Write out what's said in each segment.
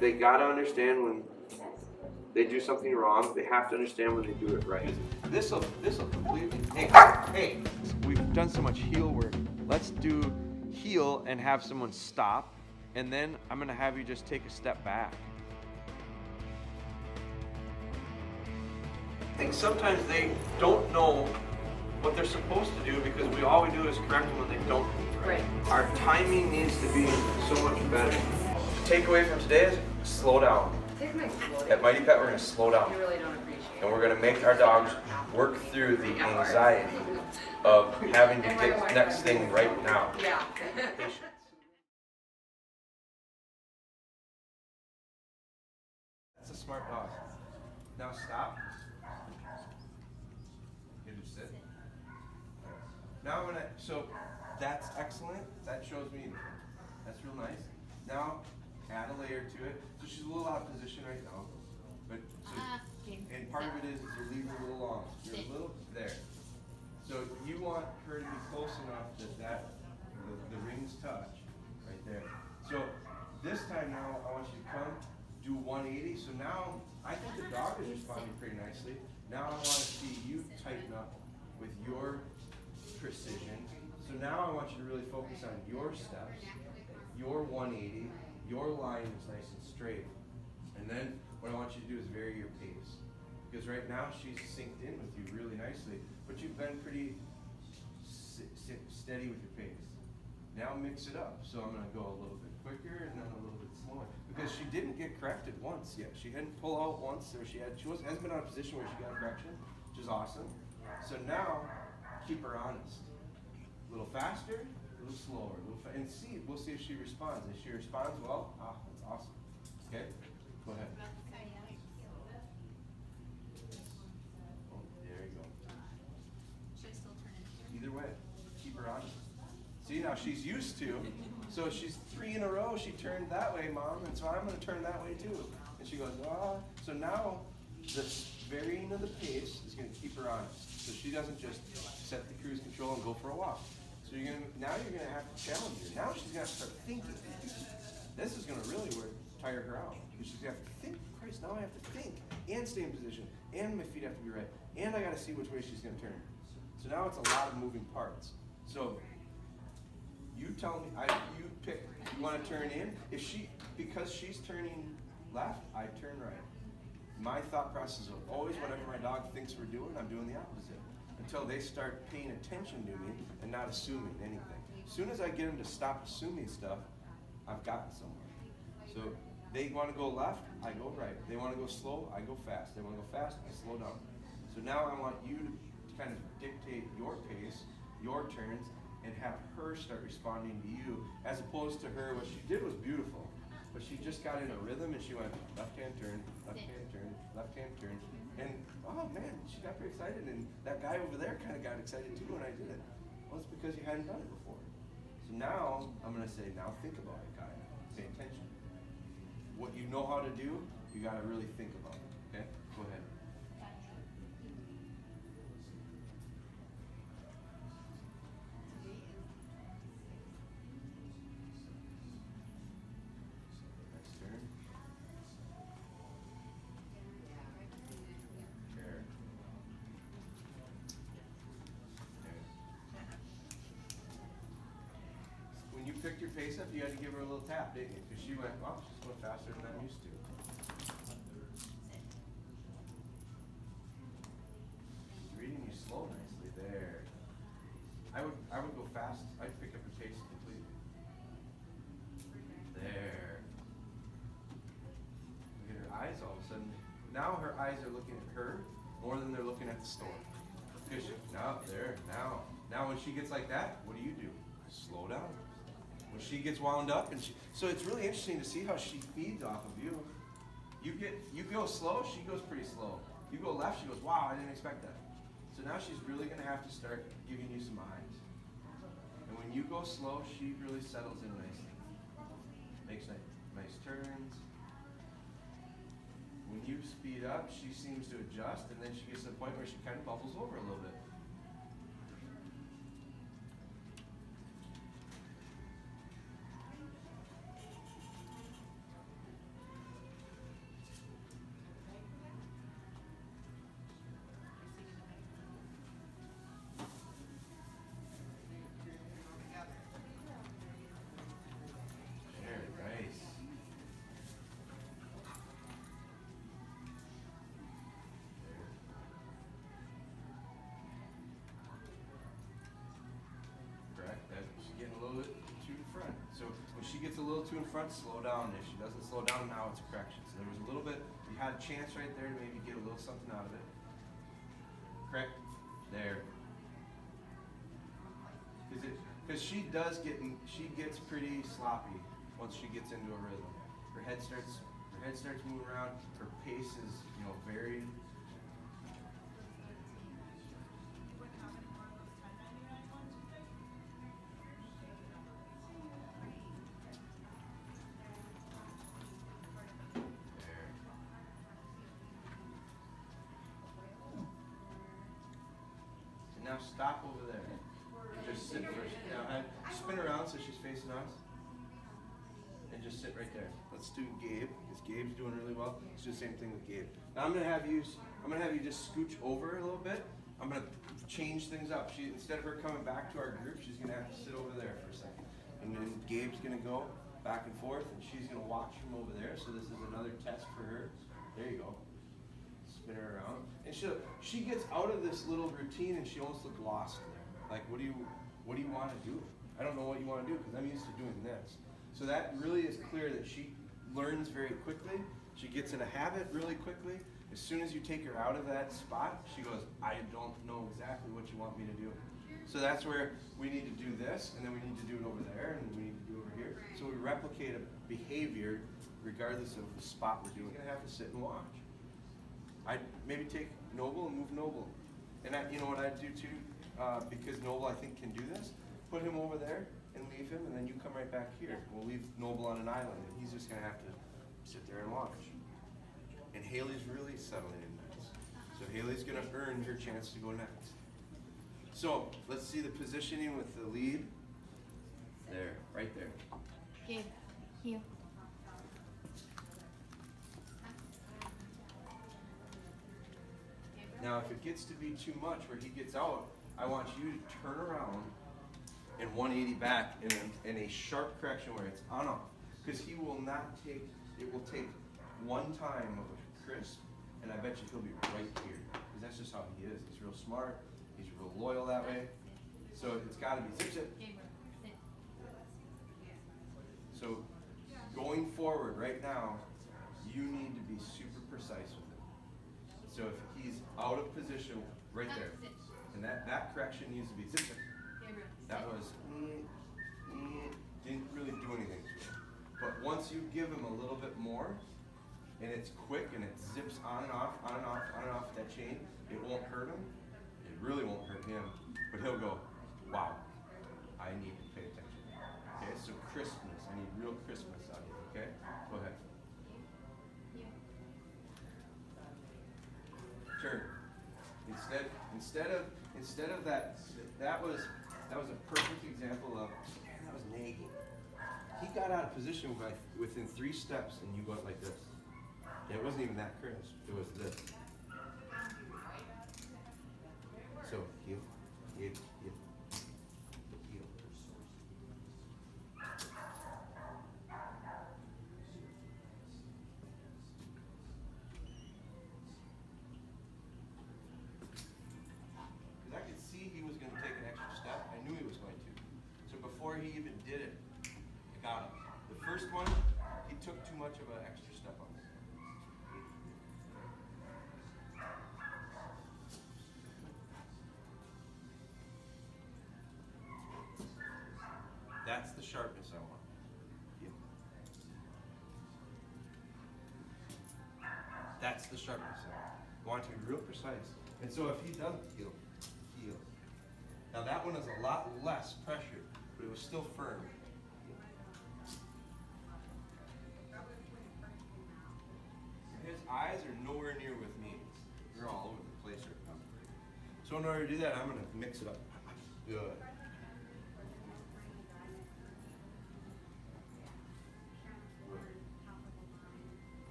They gotta understand when they do something wrong. They have to understand when they do it right. This'll completely. Hey, we've done so much heel work. Let's do heel and have someone stop, and then I'm gonna have you just take a step back. I think sometimes they don't know what they're supposed to do because all we do is correct them when they don't do it right. Our timing needs to be so much better. Takeaway from today is slow down. At Mighty Pet, we're going to slow down. You really don't appreciate it. And we're going to make our dogs work through the anxiety of having to get the next thing right now. Yeah. Patience. That's a smart dog. Now stop. You just sit. Now I'm gonna, so that's excellent. That shows me, that's real nice. Now add a layer to it. So she's a little out of position right now. But so, and part of it is you leave her a little long. You're a little there. So you want her to be close enough that the rings touch right there. So this time now I want you to come, do 180. So now I think the dog is responding pretty nicely. Now I want to see you tighten up with your precision. So now I want you to really focus on your steps, your 180, your line is nice and straight. And then what I want you to do is vary your pace. Because right now she's synced in with you really nicely, but you've been pretty steady with your pace. Now mix it up. So I'm going to go a little bit quicker and then a little bit slower. Because she didn't get corrected once yet. She hadn't pulled out once, or hasn't been in a position where she got a correction, which is awesome. So now, keep her honest. A little faster, a little slower, and we'll see if she responds. If she responds well, that's awesome. Okay, go ahead. Oh, there you go. Should I still turn it here? Either way, keep her honest. See, now she's used to, so she's 3 in a row, she turned that way, Mom, and so I'm going to turn that way too. And she goes, so now the varying of the pace is going to keep her honest. So she doesn't just set the cruise control and go for a walk. So now you're going to have to challenge her. Now she's going to start thinking. This is going to really tire her out. Because she's going to have to think, Christ, now I have to think and stay in position and my feet have to be right. And I got to see which way she's going to turn. So now it's a lot of moving parts. So you tell me, you pick, you want to turn in. Because she's turning left, I turn right. My thought process is always whatever my dog thinks we're doing, I'm doing the opposite. Until they start paying attention to me and not assuming anything. As soon as I get them to stop assuming stuff, I've gotten somewhere. So they want to go left, I go right. They want to go slow, I go fast. They want to go fast, I slow down. So now I want you to kind of dictate your pace, your turns, and have her start responding to you, as opposed to her, what she did was beautiful, but she just got in a rhythm and she went left hand turn, left hand turn, left hand turn, and oh man, she got pretty excited, and that guy over there kind of got excited too when I did it. Well, it's because you hadn't done it before. So now, I'm gonna say, now think about it, Kaya. Pay attention. What you know how to do, you gotta really think about it, okay? Go ahead. When you picked your pace up, you had to give her a little tap, didn't you? Because she went, wow, she's going faster than I'm used to. She's reading you slow nicely there. I would go fast. I'd pick up her pace completely. There. Look at her eyes all of a sudden. Now her eyes are looking at her more than they're looking at the store. Because now when she gets like that, what do? Slow down. When she gets wound up, so it's really interesting to see how she feeds off of you. You go slow, she goes pretty slow. You go left, she goes, wow, I didn't expect that. So now she's really going to have to start giving you some eyes. And when you go slow, she really settles in nicely. Makes nice turns. When you speed up, she seems to adjust, and then she gets to the point where she kind of bubbles over a little bit. getting a little bit too in front. So when she gets a little too in front, slow down. If she doesn't slow down, now it's a correction. So there was a little bit, you had a chance right there to maybe get a little something out of it. Correct? There. Because she gets pretty sloppy once she gets into a rhythm. Her head starts moving around. Her pace is, very. Now stop over there. Just sit first. Now spin around so she's facing us. And just sit right there. Let's do Gabe, because Gabe's doing really well. Let's do the same thing with Gabe. Now I'm gonna have you just scooch over a little bit. I'm gonna change things up. Instead of her coming back to our group, she's gonna have to sit over there for a second. And then Gabe's gonna go back and forth, and she's gonna watch from over there. So this is another test for her. There you go. Spin her around. And she gets out of this little routine and she almost looks lost in there. Like, what do you want to do? I don't know what you want to do because I'm used to doing this. So that really is clear that she learns very quickly. She gets in a habit really quickly. As soon as you take her out of that spot, she goes, I don't know exactly what you want me to do. So that's where we need to do this, and then we need to do it over there, and we need to do it over here. So we replicate a behavior regardless of the spot we're doing. We're going to have to sit and watch. I'd maybe take Noble and move Noble. And you know what I'd do too, because Noble I think can do this, put him over there and leave him, and then you come right back here. We'll leave Noble on an island, and he's just gonna have to sit there and watch. And Haley's really settling in nice. So Haley's gonna earn her chance to go next. So let's see the positioning with the lead. There, right there. Gabe, you. Now, if it gets to be too much where he gets out, I want you to turn around and 180 back in a sharp correction where it's on off. Because he will not take, it will take one time of a crisp, and I bet you he'll be right here. Because that's just how he is. He's real smart. He's real loyal that way. So it's got to be zip zip. So going forward right now, you need to be super precise with it. So if he's out of position, right there, and that correction needs to be zip zip. That was didn't really do anything to him. But once you give him a little bit more, and it's quick and it zips on and off, on and off, on and off that chain, it won't hurt him. It really won't hurt him. But he'll go, wow, I need to pay attention. Okay, so crispness. I need real crispness out of you. Okay, go ahead. Turn. Instead of that was a perfect example of, man, that was nagging. He got out of position within 3 steps, and you went like this. It wasn't even that crisp. It was this. So heel, heel, heel, heel. Because I could see he was going to take an extra step. I knew he was going to. So before he even did it, I got him. The first one, he took too much of an extra step on it. That's the sharpness I want. Yeah. That's the sharpness I want. I want it to be real precise. And so if he doesn't heel, heel. Now that one is a lot less pressure, but it was still firm. His eyes are nowhere near with me. They're all over the place right now. So in order to do that, I'm going to mix it up. Good.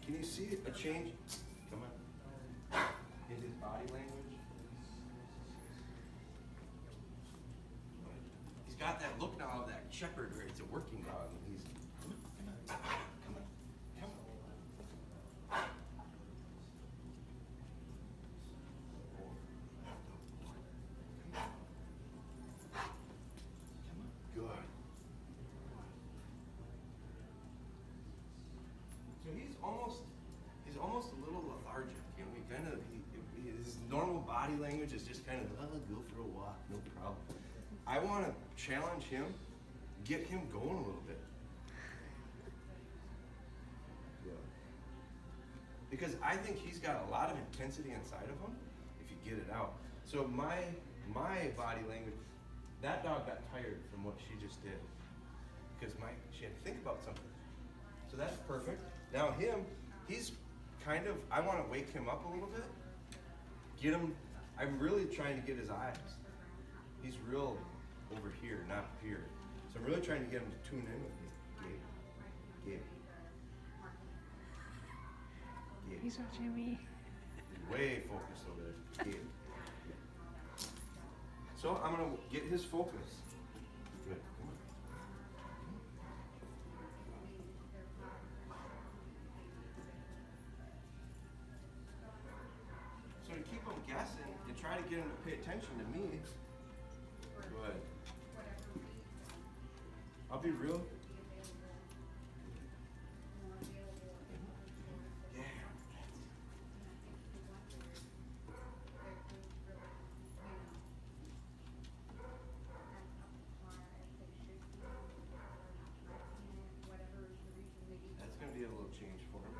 Can you see a change? Come on. In his body language? He's got that look now of that shepherd where he's a working dog. And he's, come on. I want to challenge him, get him going a little bit. Yeah. Because I think he's got a lot of intensity inside of him if you get it out. So my body language, that dog got tired from what she just did because she had to think about something. So that's perfect. Now he's kind of, I want to wake him up a little bit. Get him, I'm really trying to get his eyes. He's real over here, not here. So I'm really trying to get him to tune in with me. Gabe. He's watching me. He's way focused over there. Gabe. So I'm gonna get his focus. Good. Come on. So to keep him guessing and try to get him to pay attention to me. Good. I'll be real. Yeah. That's going to be a little change for him.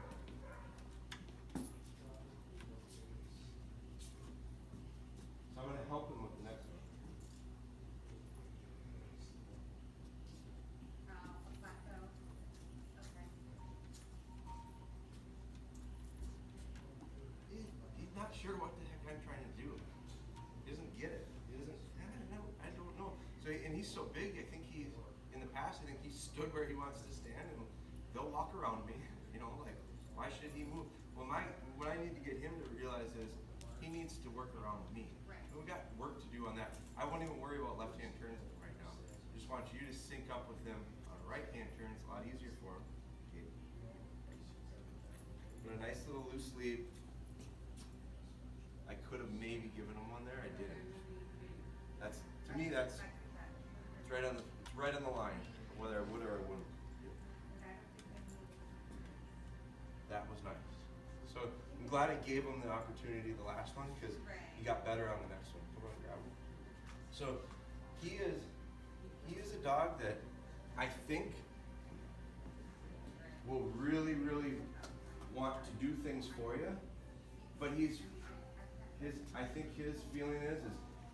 So I'm going to help him with the next one. He's not sure what the heck I'm trying to do. He doesn't get it. He doesn't, I don't know. So, and he's so big, I think in the past, I think he stood where he wants to stand and they'll walk around me, like, why should he move? Well, what I need to get him to realize is he needs to work around me. And we got work to do on that. I won't even worry about left-hand turns right now. I just want you to sync up with him on a right-hand turn. It's a lot easier for him. Okay. Put a nice little loose lead. I could have maybe given him one there. I didn't. To me, it's right on the line, whether I would or I wouldn't. That was nice. So I'm glad I gave him the opportunity the last one because he got better on the next one. Come on, grab him. So he is a dog that I think will really, really want to do things for you, but I think his feeling is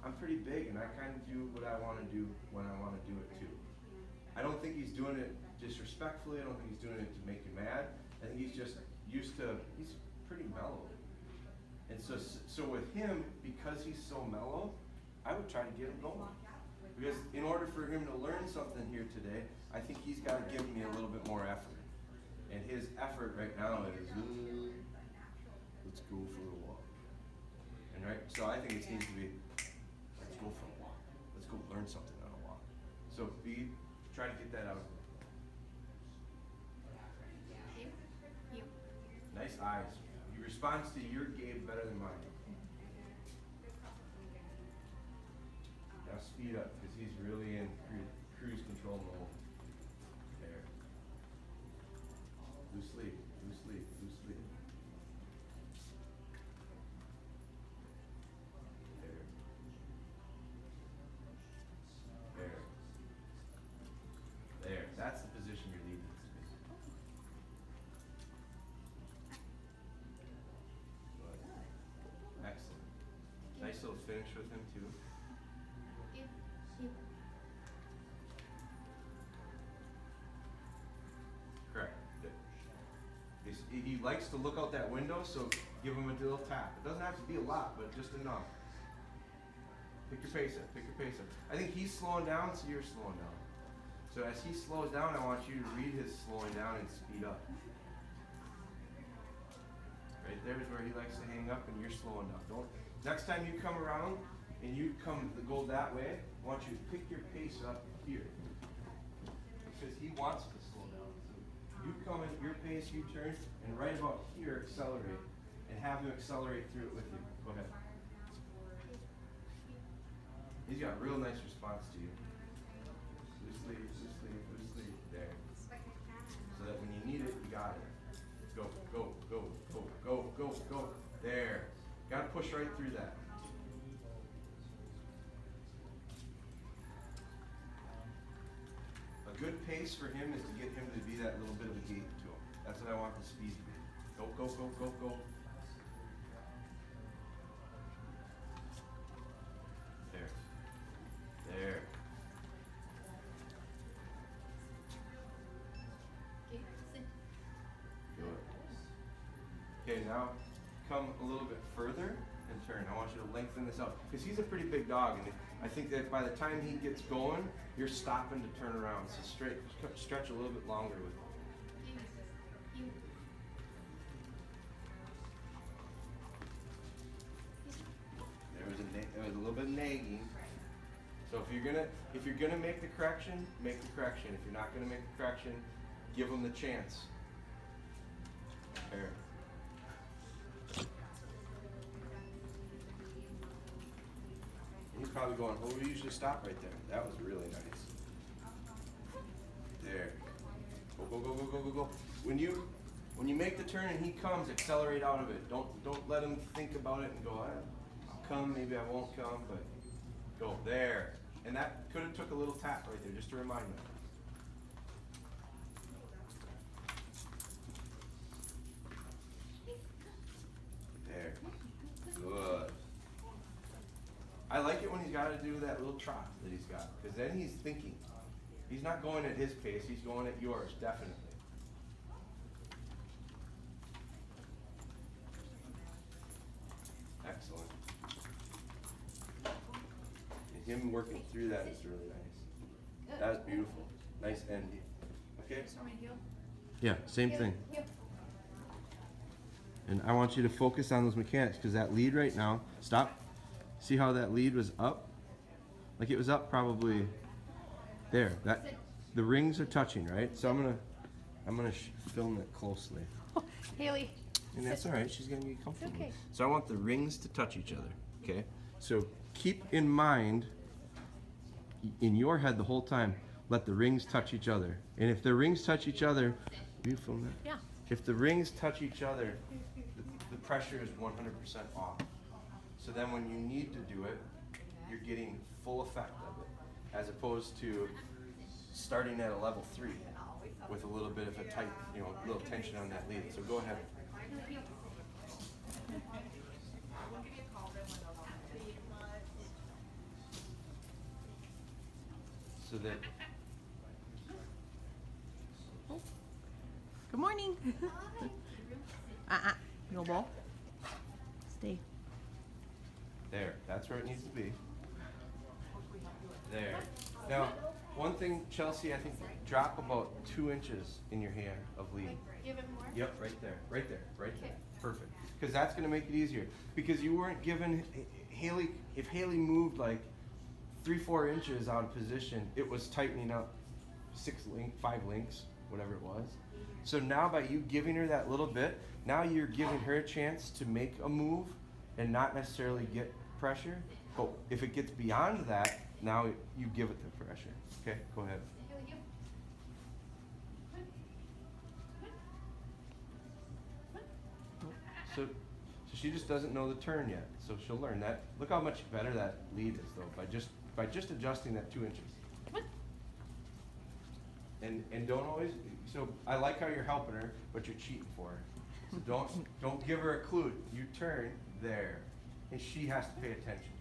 I'm pretty big and I kind of do what I want to do when I want to do it too. I don't think he's doing it disrespectfully. I don't think he's doing it to make you mad. I think he's just he's pretty mellow. And so with him, because he's so mellow, I would try to get him going. Because in order for him to learn something here today, I think he's got to give me a little bit more effort. And his effort right now is, let's go for a walk. And so I think it needs to be, let's go for a walk. Let's go learn something on a walk. So try to get that out. Nice eyes. He responds to your Gabe better than mine. Now speed up because he's really in cruise control mode. There. Loose lead, loose lead, loose lead. There. There. There. That's the position you're leading. Excellent. Nice little finish with him too. Correct. Good. He likes to look out that window, so give him a little tap. It doesn't have to be a lot, but just enough. Pick your pace up. Pick your pace up. I think he's slowing down, so you're slowing down. So as he slows down, I want you to read his slowing down and speed up. Right there is where he likes to hang up, and you're slowing down. Next time you come around and you go that way, I want you to pick your pace up here, because he wants to slow down. So you come at your pace, you turn, and right about here, accelerate, and have him accelerate through it with you. Go ahead. He's got a real nice response to you. Loosely, loosely, loosely, there. So that when you need it, you got it. Go, go, go, go, go, go, go. There. Got to push right through that. good pace for him is to get him to be that little bit of a gate to him. That's what I want the speed to be. Go, go, go, go, go. There. There. Good. Okay, now come a little bit further and turn. I want you to lengthen this out because he's a pretty big dog, and I think that by the time he gets going, you're stopping to turn around. So stretch a little bit longer with him. There was a little bit of nagging. So if you're gonna make the correction, make the correction. If you're not gonna make the correction, give him the chance. There. He's probably going, well, we usually stop right there. That was really nice. There. Go, go, go, go, go, go, go. When you make the turn and he comes, accelerate out of it. Don't let him think about it and go, I'll come, maybe I won't come, but go there. And that could have took a little tap right there, just to remind me. There. Good. I like it when he's got to do that little trot that he's got, because then he's thinking. He's not going at his pace, he's going at yours, definitely. Excellent. And him working through that is really nice. That was beautiful. Nice end. Okay? Yeah, same thing. And I want you to focus on those mechanics, because that lead right now, stop. See how that lead was up? Like it was up probably there. That the rings are touching, right? So I'm gonna film it closely. Oh, Haley. And that's all right. She's gonna be comfortable. Okay. So I want the rings to touch each other. Okay. So keep in mind, in your head the whole time, let the rings touch each other. And if the rings touch each other, you film that? Yeah. If the rings touch each other, the pressure is 100% off. So then when you need to do it, you're getting full effect of it, as opposed to starting at a level 3 with a little bit of a tight, a little tension on that lead. So go ahead. So that. Good morning. No ball. Stay. There, that's where it needs to be. There. Now, one thing, Chelsea, I think drop about 2 inches in your hand of lead. Give him more? Yep, right there, right there, right there. Perfect. Because that's going to make it easier. Because you weren't given Haley. If Haley moved like 3-4 inches out of position, it was tightening up 5 links, whatever it was. So now by you giving her that little bit, now you're giving her a chance to make a move and not necessarily get pressure. But if it gets beyond that, now you give it the pressure. Okay, go ahead. So she just doesn't know the turn yet. So she'll learn that. Look how much better that lead is though, by just adjusting that 2 inches. And don't always. So I like how you're helping her, but you're cheating for her. So don't give her a clue. You turn there, and she has to pay attention.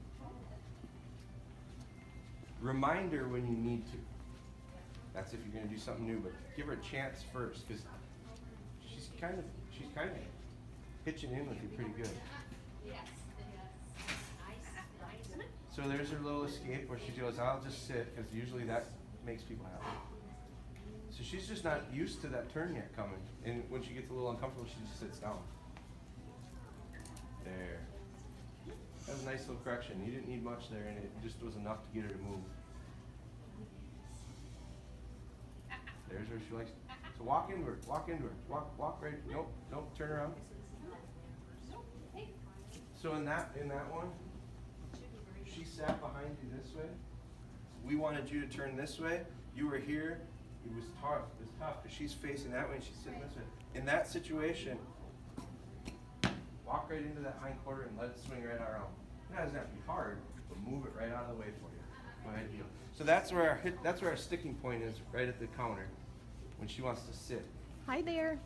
Remind her when you need to. That's if you're going to do something new, but give her a chance first, because she's kind of pitching in with you pretty good. So there's her little escape where she goes, I'll just sit, because usually that makes people happy. So she's just not used to that turn yet coming. And when she gets a little uncomfortable, she just sits down. There. That was a nice little correction. You didn't need much there, and it just was enough to get her to move. There's where she likes. So walk into her, walk right. Nope, turn around. So in that one, she sat behind you this way. We wanted you to turn this way. You were here. It was tough. It was tough because she's facing that way and she's sitting this way. In that situation, walk right into that hind quarter and let it swing right around. It doesn't have to be hard, but move it right out of the way for you. Go ahead, heel. So that's where our sticking point is, right at the counter, when she wants to sit. Hi there.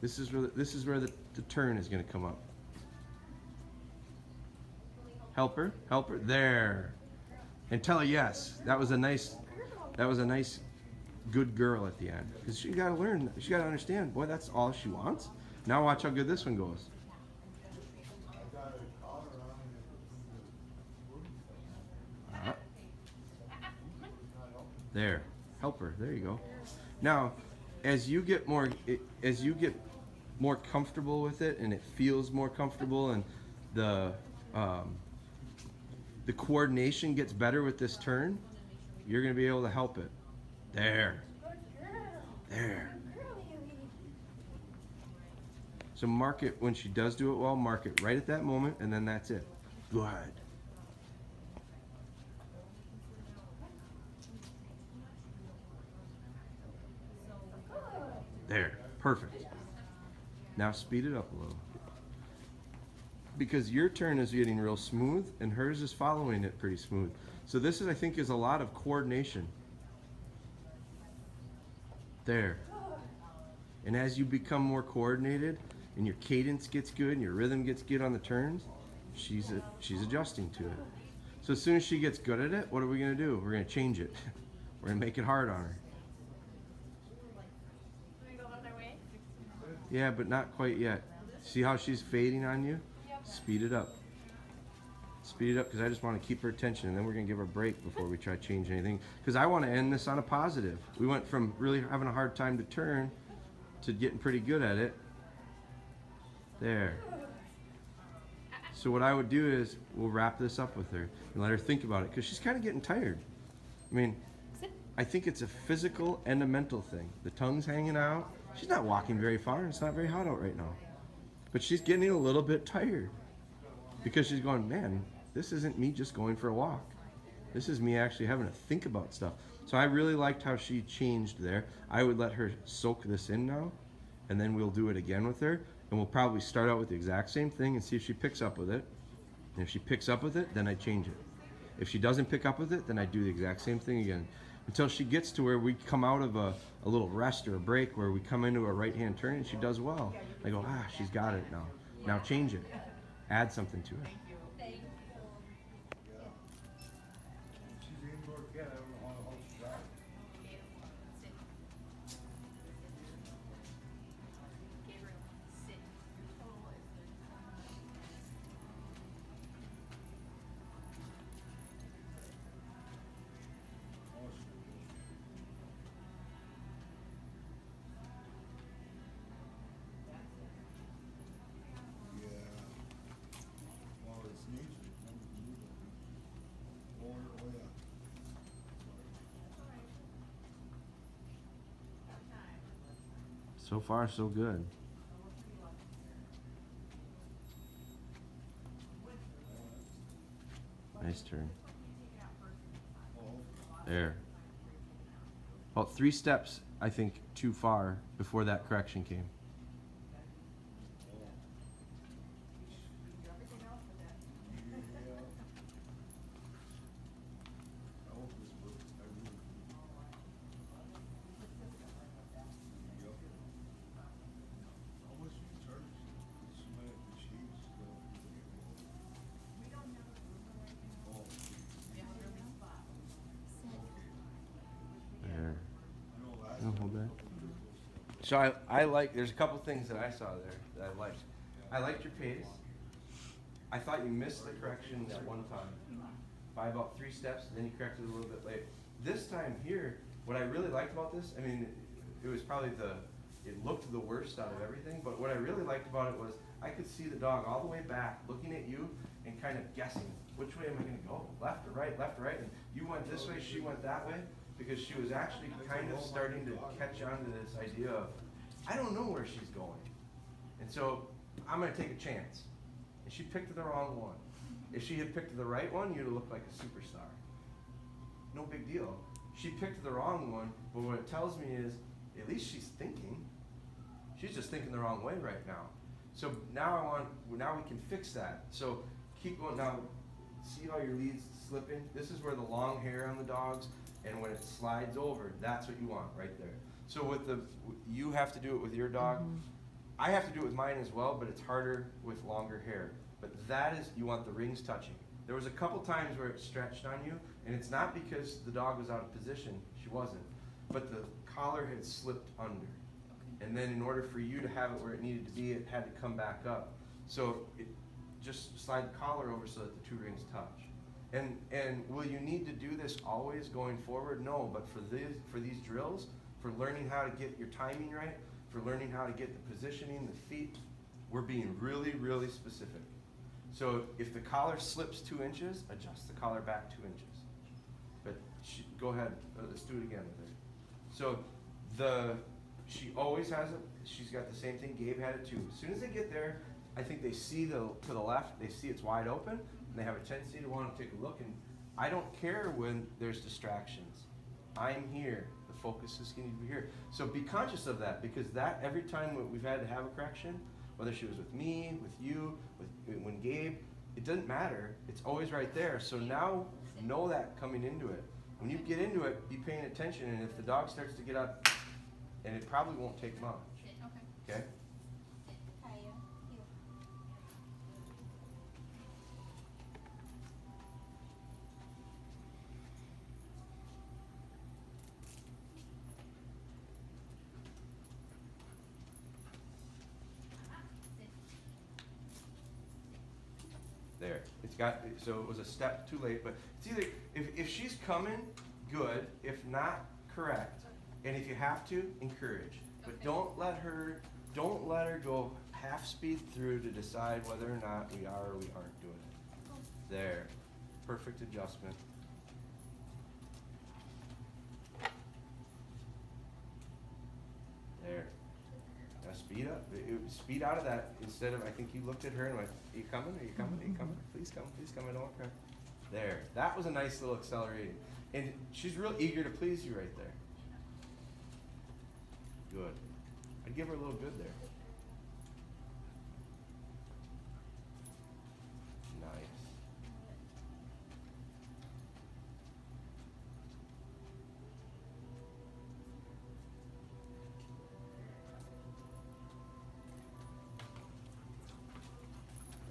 This is where the turn is going to come up. Help her, there, and tell her yes. That was a nice, good girl at the end. Because she got to learn, she got to understand. Boy, that's all she wants. Now watch how good this one goes. There, help her. There you go. Now, as you get more comfortable with it, and it feels more comfortable, and the coordination gets better with this turn, you're gonna be able to help it. There. So mark it when she does do it well. Mark it right at that moment, and then that's it. Good. There, perfect. Now speed it up a little. Because your turn is getting real smooth and hers is following it pretty smooth. So this is, I think, is a lot of coordination. There. And as you become more coordinated and your cadence gets good and your rhythm gets good on the turns, she's adjusting to it. So as soon as she gets good at it, what are we gonna do? We're gonna change it. We're gonna make it hard on her. Yeah, but not quite yet. See how she's fading on you? Speed it up. Speed it up, because I just want to keep her attention, and then we're going to give her a break before we try to change anything. Because I want to end this on a positive. We went from really having a hard time to turn to getting pretty good at it. There. So what I would do is we'll wrap this up with her and let her think about it, because she's kind of getting tired. I mean, I think it's a physical and a mental thing. The tongue's hanging out. She's not walking very far, and it's not very hot out right now. But she's getting a little bit tired because she's going, man, this isn't me just going for a walk. This is me actually having to think about stuff. So I really liked how she changed there. I would let her soak this in now, and then we'll do it again with her. And we'll probably start out with the exact same thing and see if she picks up with it. And if she picks up with it, then I change it. If she doesn't pick up with it, then I do the exact same thing again. Until she gets to where we come out of a little rest or a break where we come into a right-hand turn and she does well. I go, she's got it now. Now change it. Add something to it. So far, so good. Nice turn. There. About 3 steps, I think, too far before that correction came. Hold that. So I like, there's a couple things that I saw there that I liked. I liked your pace. I thought you missed the correction at one time by about 3 steps, and then you corrected it a little bit late. This time here, what I really liked about this, I mean, it was probably it looked the worst out of everything, but what I really liked about it was I could see the dog all the way back looking at you and kind of guessing, which way am I going to go? Left or right, and you went this way, she went that way. Because she was actually kind of starting to catch on to this idea of, I don't know where she's going. And so I'm going to take a chance. And she picked the wrong one. If she had picked the right one, you'd have looked like a superstar. No big deal. She picked the wrong one, but what it tells me is, at least she's thinking. She's just thinking the wrong way right now. So now now we can fix that. So keep going. Now, see how your lead's slipping? This is where the long hair on the dogs, and when it slides over, that's what you want right there. So you have to do it with your dog. Mm-hmm. I have to do it with mine as well, but it's harder with longer hair. But that is, you want the rings touching. There was a couple times where it stretched on you, and it's not because the dog was out of position, she wasn't, but the collar had slipped under. Okay. And then in order for you to have it where it needed to be, it had to come back up. So just slide the collar over so that the two rings touch. And will you need to do this always going forward? No, but for these drills, for learning how to get your timing right, for learning how to get the positioning, the feet, we're being really, really specific. So if the collar slips 2 inches, adjust the collar back 2 inches. But go ahead, let's do it again with her. So she always has it, she's got the same thing, Gabe had it too. As soon as they get there, I think they see to the left, they see it's wide open, and they have a tendency to want to take a look, and I don't care when there's distractions. I'm here, the focus is going to be here. So be conscious of that, because that, every time we've had to have a correction, whether she was with me, with you, when Gabe, it doesn't matter, it's always right there. So now, know that coming into it. When you get into it, be paying attention, and if the dog starts to get up, and it probably won't take much. Okay? There, so it was a step too late, but it's either, if she's coming, good, if not, correct, and if you have to, encourage. But don't let her go half speed through to decide whether or not we are or we aren't doing it. There, perfect adjustment. There. Now speed up. Speed out of that instead of, I think you looked at her and went, are you coming? Are you coming? Are you coming? Please come, I don't want to cry. There. That was a nice little accelerating. And she's real eager to please you right there. Good. I'd give her a little good there. Nice.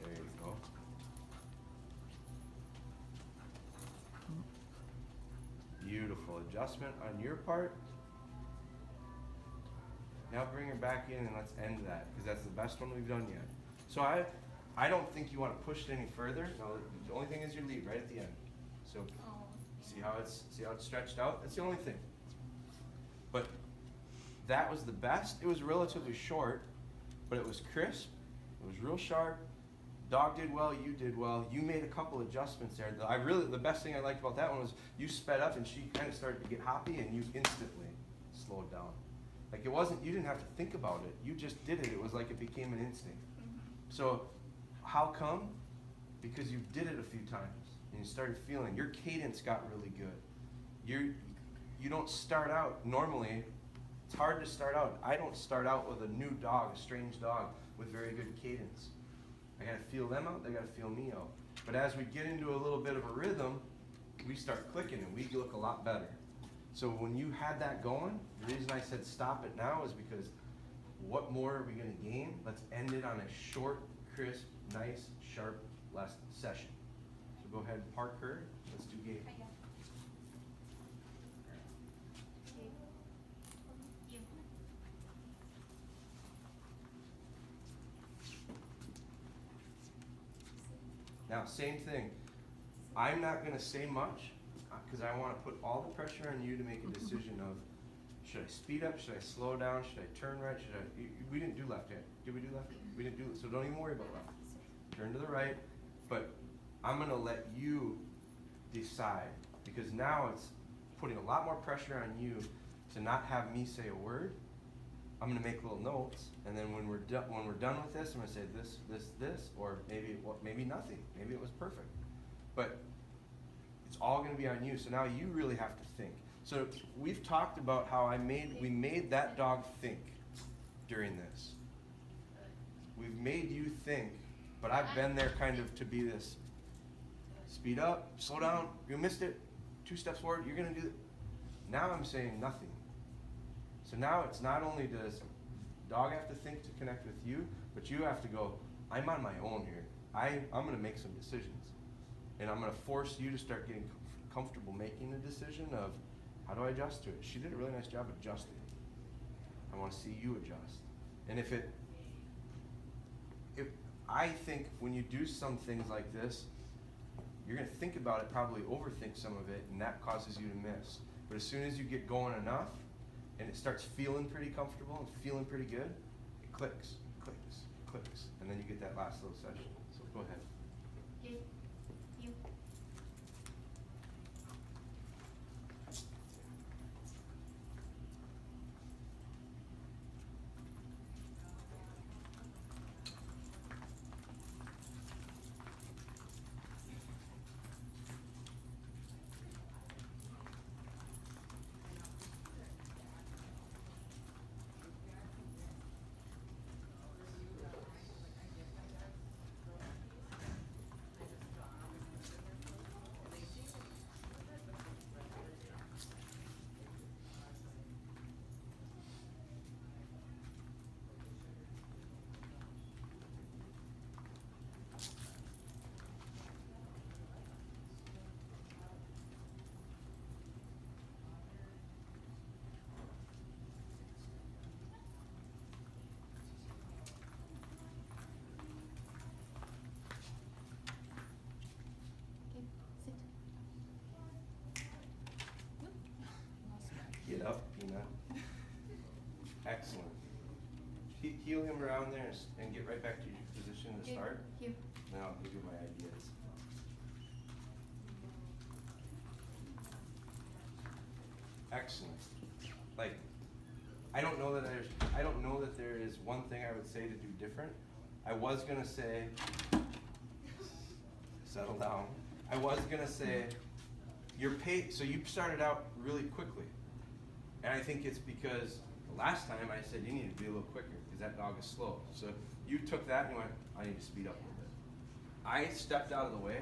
There you go. Beautiful adjustment on your part. Now bring her back in and let's end that, because that's the best one we've done yet. So I don't think you want to push it any further. No, the only thing is your lead right at the end. So see how it's stretched out? That's the only thing. But that was the best. It was relatively short, but it was crisp. It was real sharp. Dog did well, you did well. You made a couple adjustments there. The best thing I liked about that one was you sped up and she kind of started to get hoppy and you instantly slowed down. Like it wasn't, you didn't have to think about it. You just did it. It was like it became an instinct. So how come? Because you did it a few times and you started feeling, your cadence got really good. You don't start out, normally, it's hard to start out. I don't start out with a new dog, a strange dog, with very good cadence. I gotta feel them out, they gotta feel me out. But as we get into a little bit of a rhythm, we start clicking and we look a lot better. So when you had that going, the reason I said stop it now is because what more are we gonna gain? Let's end it on a short, crisp, nice, sharp session. So go ahead and park her, let's do Gabe. Now, same thing. I'm not going to say much because I want to put all the pressure on you to make a decision of, should I speed up, should I slow down, should I turn right, we didn't do left hand. Did we do left? We didn't do it, so don't even worry about left. Turn to the right, but I'm going to let you decide because now it's putting a lot more pressure on you to not have me say a word. I'm going to make little notes, and then when we're done with this, I'm going to say this, or maybe nothing. Maybe it was perfect, but it's all going to be on you. So now you really have to think. So we've talked about how we made that dog think during this. we've made you think, but I've been there kind of to be this, speed up, slow down, you missed it, 2 steps forward, you're gonna do it. Now I'm saying nothing. So now it's not only does dog have to think to connect with you, but you have to go, I'm on my own here. I'm gonna make some decisions. And I'm gonna force you to start getting comfortable making a decision of, how do I adjust to it? She did a really nice job adjusting. I wanna see you adjust. And if I think when you do some things like this, you're gonna think about it, probably overthink some of it, and that causes you to miss. But as soon as you get going enough, and it starts feeling pretty comfortable and feeling pretty good, it clicks, clicks, clicks, and then you get that last little session. So go ahead. You. Get up, Peanut. Excellent. Heel him around there and get right back to your position to start. You. Then I'll give you my ideas. Excellent. Like, I don't know that there is one thing I would say to do different. I was gonna say, settle down. I was gonna say, so you started out really quickly. And I think it's because the last time I said you need to be a little quicker because that dog is slow. So you took that and you went, I need to speed up a little bit. I stepped out of the way.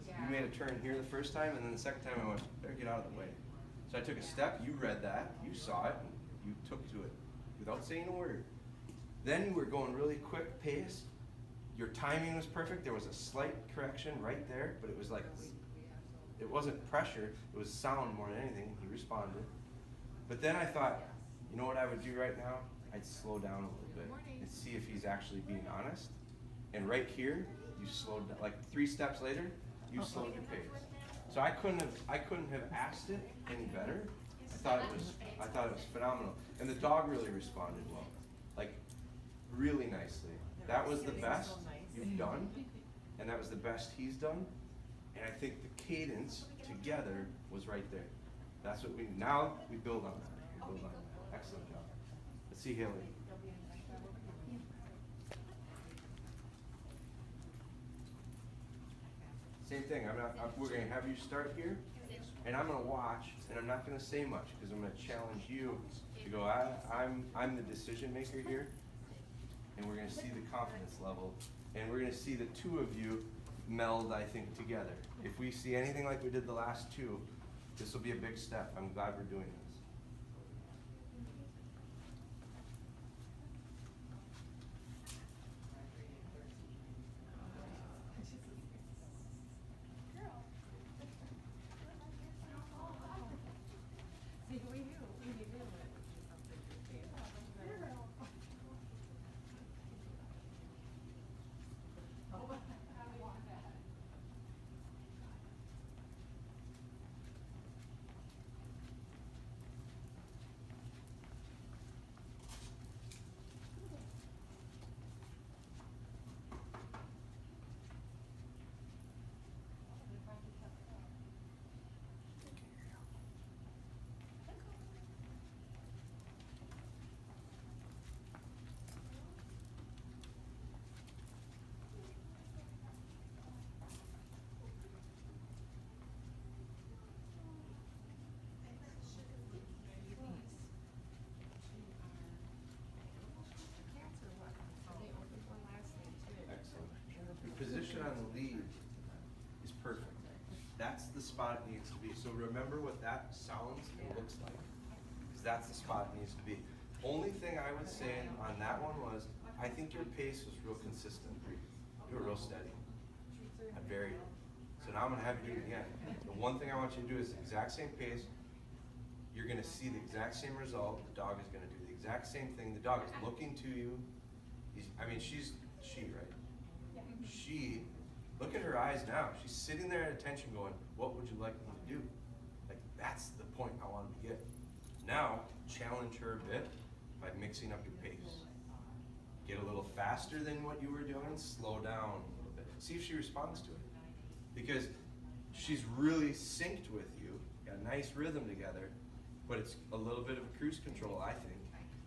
You made a turn here the first time, and then the second time I went, better get out of the way. So I took a step, you read that, you saw it, and you took to it without saying a word. Then you were going really quick pace. Your timing was perfect. There was a slight correction right there, but it was like, it wasn't pressure, it was sound more than anything. He responded. But then I thought, you know what I would do right now? I'd slow down a little bit and see if he's actually being honest. And right here, you slowed down. Like 3 steps later, you slowed your pace. So I couldn't have asked it any better. I thought it was phenomenal. And the dog really responded well. Like really nicely. That was the best you've done, and that was the best he's done. And I think the cadence together was right there. That's what we build on that. We build on that. Excellent job. Let's see Haley. Same thing. We're going to have you start here, and I'm going to watch, and I'm not going to say much because I'm going to challenge you to go. I'm the decision maker here, and we're going to see the confidence level, and we're going to see the two of you meld, I think, together. If we see anything like we did the last 2, this will be a big step. I'm glad we're doing this. on the lead is perfect. That's the spot it needs to be. So remember what that sounds and looks like, because that's the spot it needs to be. Only thing I would say on that one was, I think your pace was real consistent. You were real steady. I varied it. So now I'm gonna have you do it again. The one thing I want you to do is the exact same pace. You're gonna see the exact same result. The dog is gonna do the exact same thing. The dog is looking to you. She, look at her eyes now. She's sitting there at attention going, what would you like me to do? Like, that's the point I wanted to get. Now, challenge her a bit by mixing up your pace. Get a little faster than what you were doing, slow down a little bit. See if she responds to it. Because she's really synced with you, got a nice rhythm together, but it's a little bit of a cruise control, I think.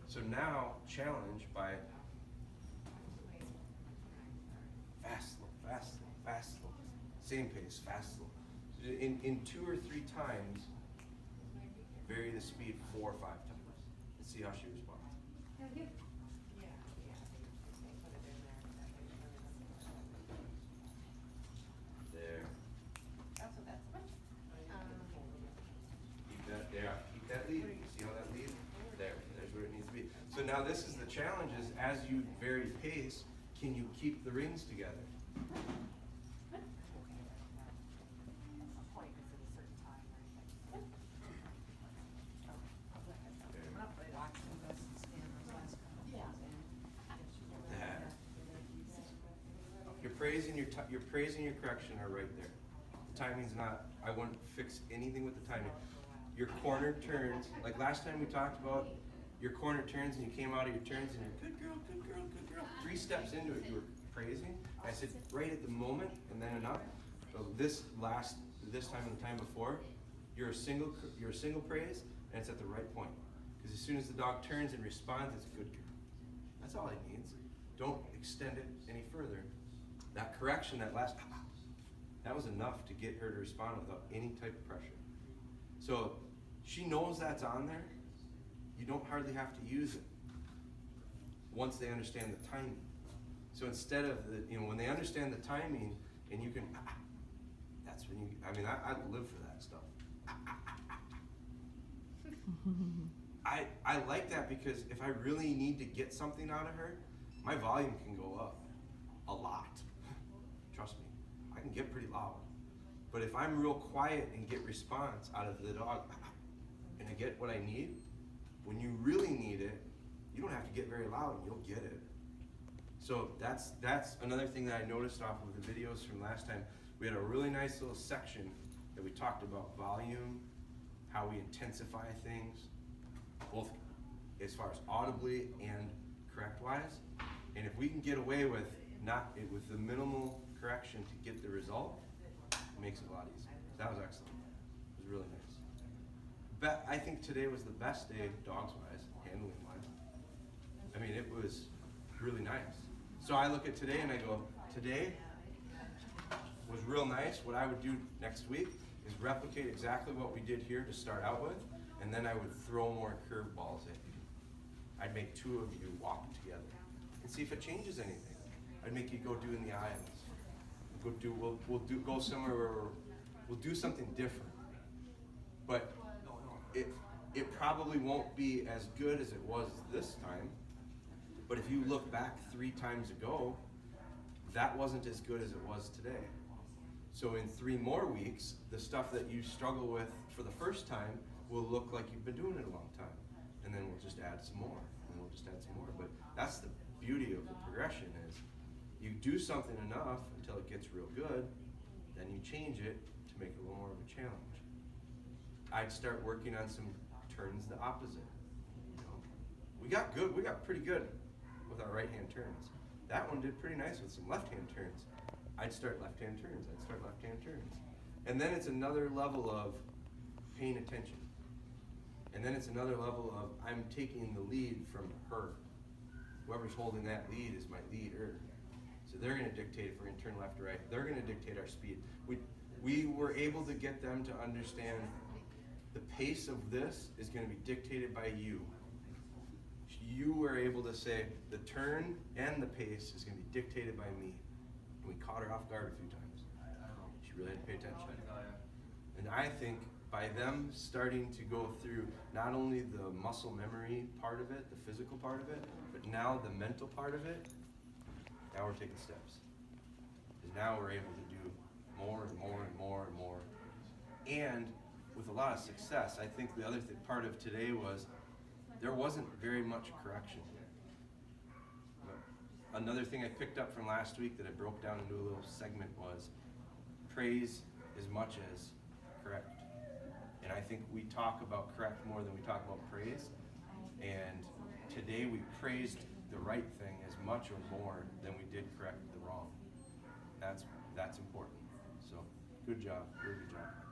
So now, challenge by fast, slow, fast, slow, fast, slow. Same pace, fast, slow. In 2 or 3 times, vary the speed 4 or 5 times and see how she responds. There. Keep that there. Keep that lead. See how that lead? There's where it needs to be. So now this is the challenge: is as you vary pace, can you keep the rings together? Your praise and your correction are right there. The timing's not, I wouldn't fix anything with the timing. Your corner turns, like last time we talked about, your corner turns and you came out of your turns and you're good girl, good girl, good girl. 3 steps into it, you were praising. I said right at the moment and then enough. So this time and the time before, you're a single praise and it's at the right point. Because as soon as the dog turns and responds, it's a good girl. That's all it needs. Don't extend it any further. That correction, that was enough to get her to respond without any type of pressure. So she knows that's on there. You don't hardly have to use it once they understand the timing. So instead of when they understand the timing and you can, that's when you. I live for that stuff. I like that because if I really need to get something out of her, my volume can go up a lot. Trust me, I can get pretty loud. But if I'm real quiet and get response out of the dog, and I get what I need, when you really need it, you don't have to get very loud and you'll get it. So that's another thing that I noticed off of the videos from last time. We had a really nice little section that we talked about volume, how we intensify things, both as far as audibly and correct-wise. And if we can get away with the minimal correction to get the result, it makes it a lot easier. That was excellent. It was really nice. I think today was the best day, dogs-wise, handling-wise. It was really nice. So I look at today and I go, today was real nice. What I would do next week is replicate exactly what we did here to start out with, and then I would throw more curveballs at you. I'd make 2 of you walk together and see if it changes anything. I'd make you go do in the aisles. We'll go somewhere where we'll do something different. But it probably won't be as good as it was this time. But if you look back 3 times ago, that wasn't as good as it was today. So in 3 more weeks, the stuff that you struggle with for the first time will look like you've been doing it a long time. And then we'll just add some more, and we'll just add some more. But that's the beauty of the progression is you do something enough until it gets real good, then you change it to make it a little more of a challenge. I'd start working on some turns the opposite. We got pretty good with our right hand turns. That one did pretty nice with some left hand turns. I'd start left hand turns, And then it's another level of paying attention. And then it's another level of I'm taking the lead from her. Whoever's holding that lead is my leader. So they're going to dictate if we're going to turn left or right. They're going to dictate our speed. We were able to get them to understand the pace of this is going to be dictated by you. You were able to say the turn and the pace is going to be dictated by me. we caught her off guard a few times. She really had to pay attention. And I think by them starting to go through not only the muscle memory part of it, the physical part of it, but now the mental part of it, now we're taking steps. Because now we're able to do more and more and more and more. And with a lot of success, I think the other part of today was there wasn't very much correction. Another thing I picked up from last week that I broke down into a little segment was praise as much as correct. And I think we talk about correct more than we talk about praise. And today we praised the right thing as much or more than we did correct the wrong. That's important. So good job, really good job.